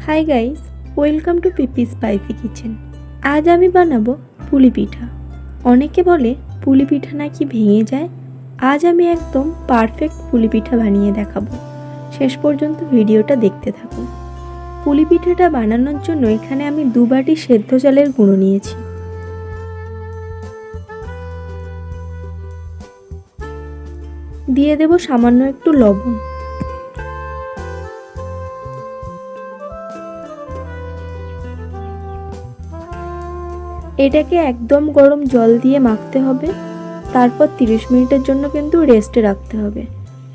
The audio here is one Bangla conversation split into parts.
High guys, welcome to PP spicy kitchen. আজ আমি বানাবো পুলি পিঠা। অনেকে বলে পুলি পিঠা নাকি ভেঙে যায়। আজ আমি একদম পারফেক্ট পুলি পিঠা বানিয়ে দেখাবো। শেষ পর্যন্ত ভিডিওটা দেখতে থাকুন। পুলি পিঠাটা বানানোর জন্য এখানে আমি 2 বাটি সেদ্ধ চালের গুঁড়ো নিয়েছি। দিয়ে দেব সামান্য একটু লবণ। এটাকে একদম গরম জল দিয়ে মাখতে হবে। তারপর 30 মিনিটের জন্য কিন্তু রেস্টে রাখতে হবে।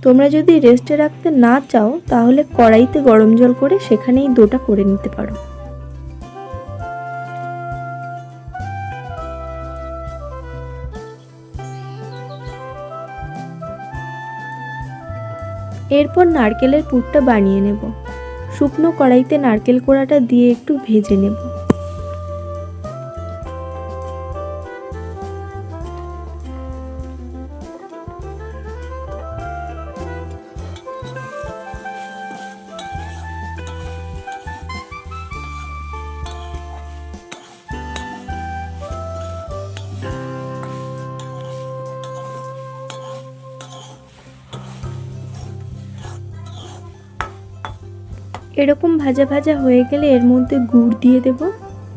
তোমরা যদি রেস্টে রাখতে না চাও তাহলে কড়াইতে গরম জল করে সেখানেই ডোটা করে নিতে পারো। এরপর নারকেলের পুরটা বানিয়ে নেব। শুকনো কড়াইতে নারকেল কোড়াটা দিয়ে একটু ভেজে নেব। এরকম ভাজা ভাজা হয়ে গেলে এর মধ্যে গুড় দিয়ে দেব।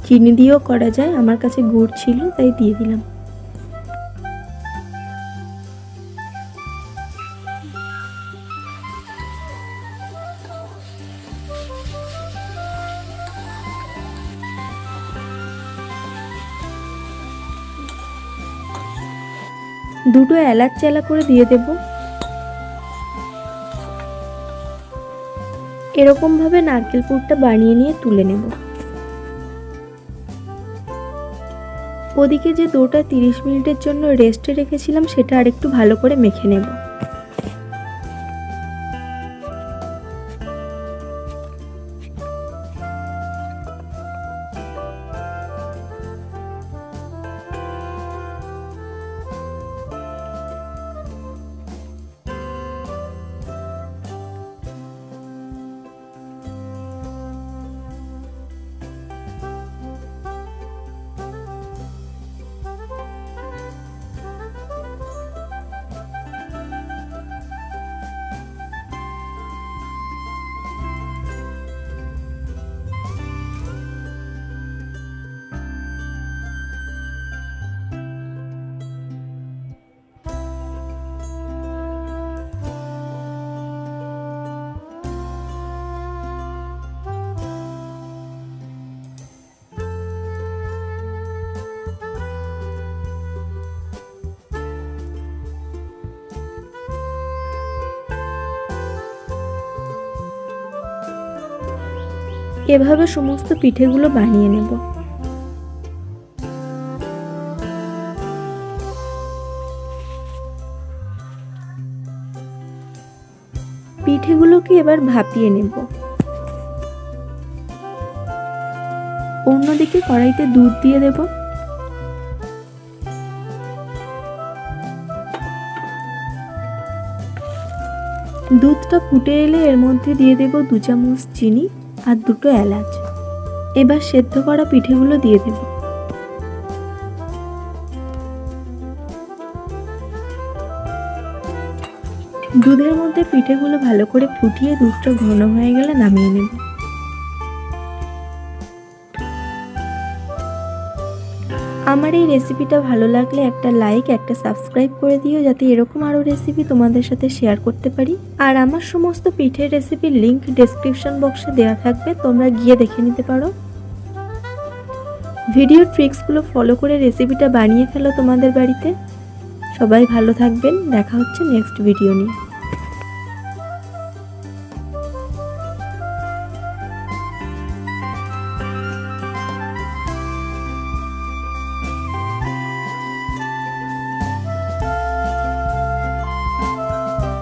চিনি দিয়েও করা যায়, আমার কাছে গুড় ছিল তাই দিয়ে দিলাম। দুটো এলাচ চেলা করে দিয়ে দেব। এরকম ভাবে নারকেল পুরটা বানিয়ে নিয়ে তুলে নেব। ওদিকে যে ডোটা 30 মিনিটের জন্য রেস্টে রেখেছিলাম সেটা আরেকটু ভালো করে মেখে নেব। এভাবে সমস্ত পিঠেগুলো বানিয়ে নেব। পিঠেগুলোকে এবার ভাপিয়ে নেব। অন্যদিকে কড়াইতে দুধ দিয়ে দেব। দুধটা ফুটে এলে এর মধ্যে দিয়ে দেব 2 চামচ চিনি আর 2টো এলাচ। এবার সেদ্ধ করা পিঠেগুলো দিয়ে দেব। দুধের মধ্যে পিঠেগুলো ভালো করে ফুটিয়ে দুধটা ঘন হয়ে গেলে নামিয়ে নেব। আমার এই রেসিপিটা ভালো লাগলে একটা লাইক, একটা সাবস্ক্রাইব করে দিও, যাতে এরকম আরও রেসিপি তোমাদের সাথে শেয়ার করতে পারি। আর আমার সমস্ত পিঠের রেসিপির লিংক ডেসক্রিপশন বক্সে দেওয়া থাকবে, তোমরা গিয়ে দেখে নিতে পারো। ভিডিও ট্রিক্সগুলো ফলো করে রেসিপিটা বানিয়ে ফেলো তোমাদের বাড়িতে। সবাই ভালো থাকবেন, দেখা হচ্ছে নেক্সট ভিডিও নিয়ে।